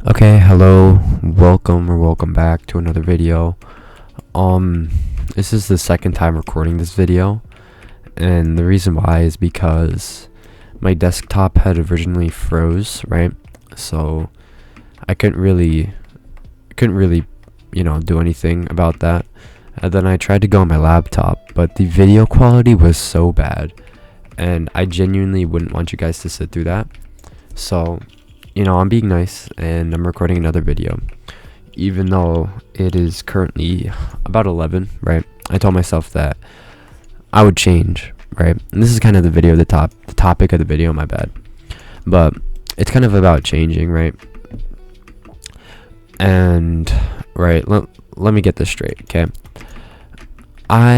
Okay, hello, welcome back to another video. This is the second time recording this video, and the reason why is because my desktop had originally froze, right? So I couldn't really, do anything about that. And then I tried to go on my laptop, but the video quality was so bad, and I genuinely wouldn't want you guys to sit through that. So I'm being nice and I'm recording another video, even though it is currently about 11, right? I told myself that I would change, right? And this is kind of the topic of the video, my bad. But it's kind of about changing, right? And, right, let me get this straight, okay? I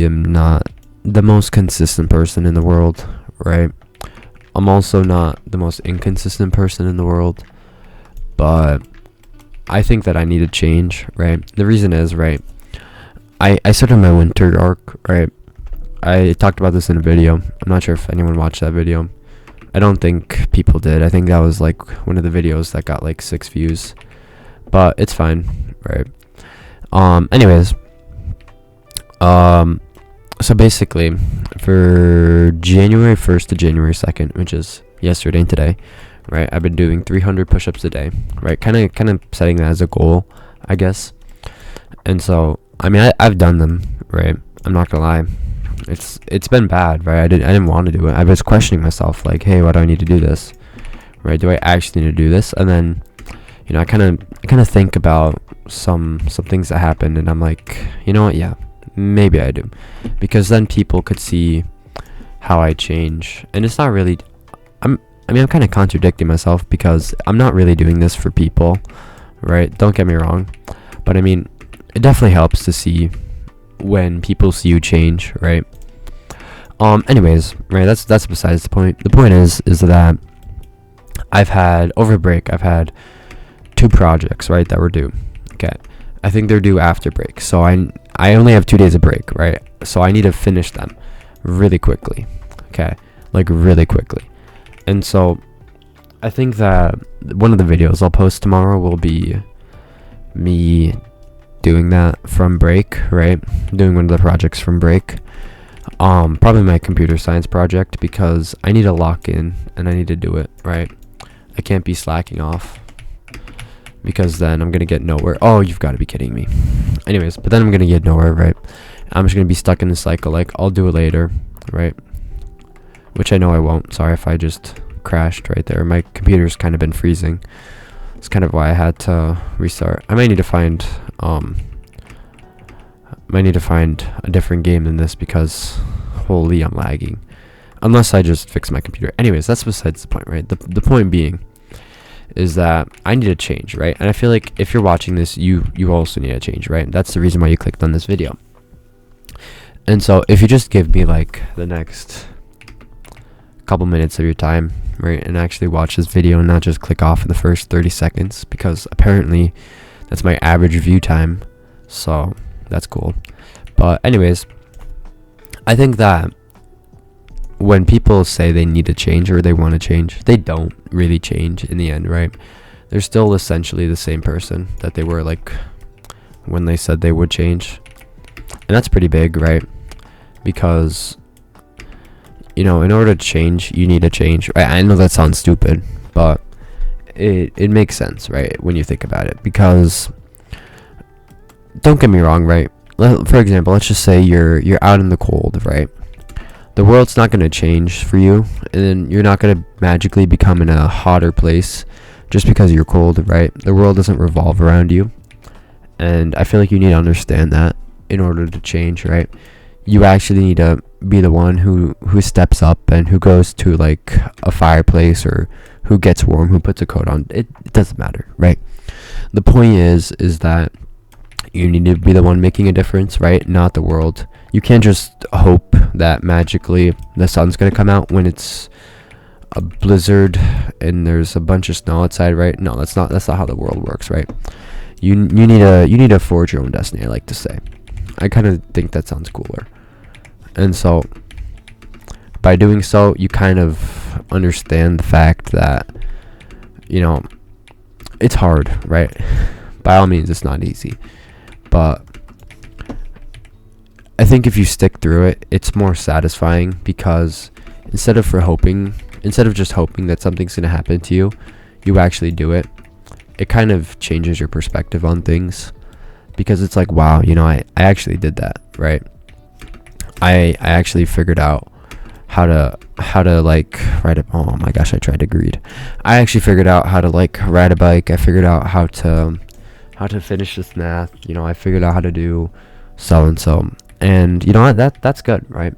am not the most consistent person in the world, right? I'm also not the most inconsistent person in the world, but I think that I need to change, right? The reason is, right, I started my winter arc, right? I talked about this in a video. I'm not sure if anyone watched that video. I don't think people did. I think that was like one of the videos that got like 6 views, but it's fine, right? Anyways, so basically, for January 1st to January 2nd, which is yesterday and today, right, I've been doing 300 push-ups a day, right, kind of setting that as a goal, I guess. And so, I mean, I've done them, right, I'm not gonna lie, it's been bad, right, I didn't want to do it. I was questioning myself, like, hey, why do I need to do this, right, do I actually need to do this? And then, I kind of think about some things that happened, and I'm like, you know what, yeah, maybe I do, because then people could see how I change. And it's not really, I'm kind of contradicting myself, because I'm not really doing this for people, right? Don't get me wrong, but I mean, it definitely helps to see when people see you change, right? Anyways, right, that's besides the point. The point is that over break, I've had 2 projects, right, that were due. Okay, I think they're due after break, so I only have 2 days of break, right? So I need to finish them really quickly, okay? Like really quickly. And so I think that one of the videos I'll post tomorrow will be me doing that from break, right? Doing one of the projects from break. Probably my computer science project, because I need to lock in and I need to do it, right? I can't be slacking off, because then I'm gonna get nowhere. Oh, you've got to be kidding me. Anyways, but then I'm gonna get nowhere, right? I'm just gonna be stuck in the cycle, like, I'll do it later, right? Which I know I won't. Sorry if I just crashed right there. My computer's kind of been freezing. It's kind of why I had to restart. I might need to find a different game than this, because holy, I'm lagging. Unless I just fix my computer. Anyways, that's besides the point, right? The point being is that I need to change, right? And I feel like if you're watching this, you also need to change, right? That's the reason why you clicked on this video. And so if you just give me like the next couple minutes of your time, right, and actually watch this video and not just click off in the first 30 seconds, because apparently that's my average view time, so that's cool. But anyways, I think that when people say they need to change or they want to change, they don't really change in the end, right? They're still essentially the same person that they were like when they said they would change. And that's pretty big, right? Because in order to change, you need to change, right? I know that sounds stupid, but it makes sense, right, when you think about it. Because don't get me wrong, right? For example, let's just say you're out in the cold, right? The world's not going to change for you, and then you're not going to magically become in a hotter place just because you're cold, right? The world doesn't revolve around you, and I feel like you need to understand that in order to change, right? You actually need to be the one who steps up and who goes to like a fireplace, or who gets warm, who puts a coat on. It doesn't matter, right? The point is that you need to be the one making a difference, right? Not the world. You can't just hope that magically the sun's gonna come out when it's a blizzard and there's a bunch of snow outside, right? No, that's not how the world works, right? You need to forge your own destiny, I like to say. I kind of think that sounds cooler. And so by doing so, you kind of understand the fact that it's hard, right? By all means, it's not easy, but I think if you stick through it, it's more satisfying, because instead of just hoping that something's going to happen to you, you actually do it. It kind of changes your perspective on things, because it's like, wow, I actually did that, right? I actually figured out how to like ride a, oh my gosh, I tried to read. I actually figured out how to like ride a bike. I figured out how to finish this math. I figured out how to do so and so. And that's good, right?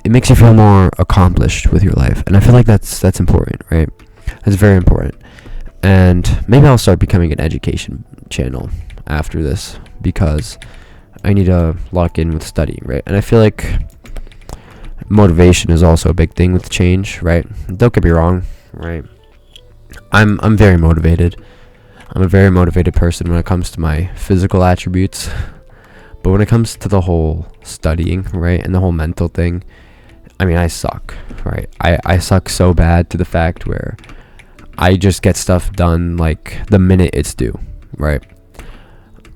It makes you feel more accomplished with your life, and I feel like that's important, right? That's very important. And maybe I'll start becoming an education channel after this, because I need to lock in with studying, right? And I feel like motivation is also a big thing with change, right? Don't get me wrong, right? I'm very motivated. I'm a very motivated person when it comes to my physical attributes. But when it comes to the whole studying, right, and the whole mental thing, I mean, I suck, right? I suck so bad, to the fact where I just get stuff done like the minute it's due, right?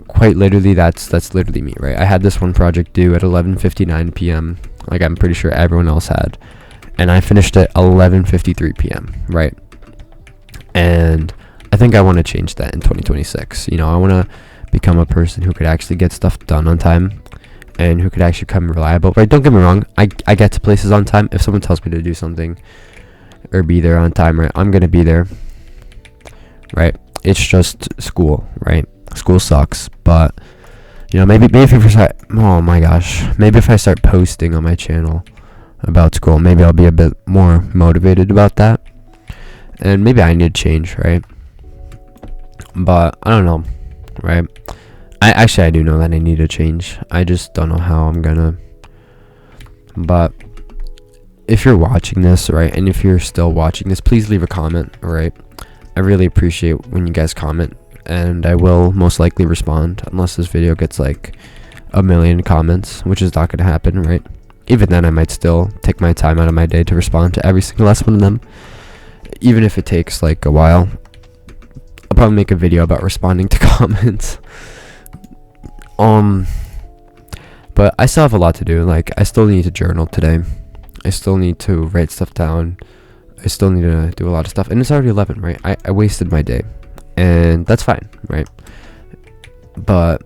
Quite literally, that's literally me, right? I had this one project due at 11:59 p.m., like I'm pretty sure everyone else had, and I finished at 11:53 p.m., right? And I think I want to change that in 2026. I want to become a person who could actually get stuff done on time, and who could actually come reliable, right? Don't get me wrong, I get to places on time. If someone tells me to do something or be there on time, right, I'm gonna be there, right? It's just school, right? School sucks, but maybe if I start, oh my gosh, maybe if I start posting on my channel about school, maybe I'll be a bit more motivated about that, and maybe I need to change, right? But I don't know, right? I do know that I need to change. I just don't know how I'm gonna. But if you're watching this, right, and if you're still watching this, please leave a comment, right? I really appreciate when you guys comment, and I will most likely respond, unless this video gets like 1 million comments, which is not gonna happen, right? Even then, I might still take my time out of my day to respond to every single last one of them, even if it takes like a while. I'll probably make a video about responding to comments. But I still have a lot to do. Like, I still need to journal today. I still need to write stuff down. I still need to do a lot of stuff. And it's already 11, right? I wasted my day. And that's fine, right? But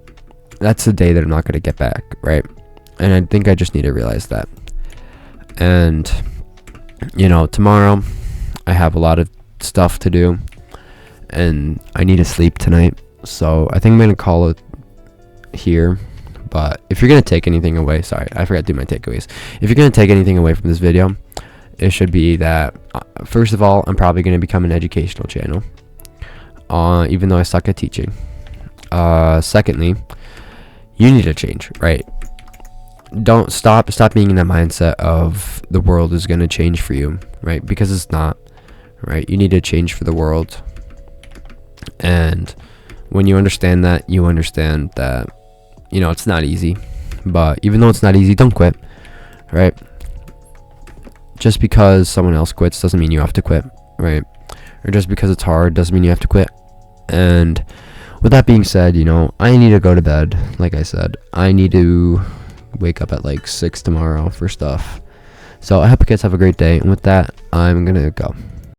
that's a day that I'm not going to get back, right? And I think I just need to realize that. And, tomorrow I have a lot of stuff to do. And I need to sleep tonight. So I think I'm going to call it here. But if you're going to take anything away, sorry, I forgot to do my takeaways. If you're going to take anything away from this video, it should be that, first of all, I'm probably going to become an educational channel, even though I suck at teaching. Secondly, you need to change, right? Don't stop being in that mindset of the world is going to change for you, right? Because it's not, right? You need to change for the world. And when you understand that, it's not easy. But even though it's not easy, don't quit, right? Just because someone else quits doesn't mean you have to quit, right? Or just because it's hard doesn't mean you have to quit. And with that being said, I need to go to bed. Like I said, I need to wake up at like 6 tomorrow for stuff. So I hope you guys have a great day. And with that, I'm gonna go.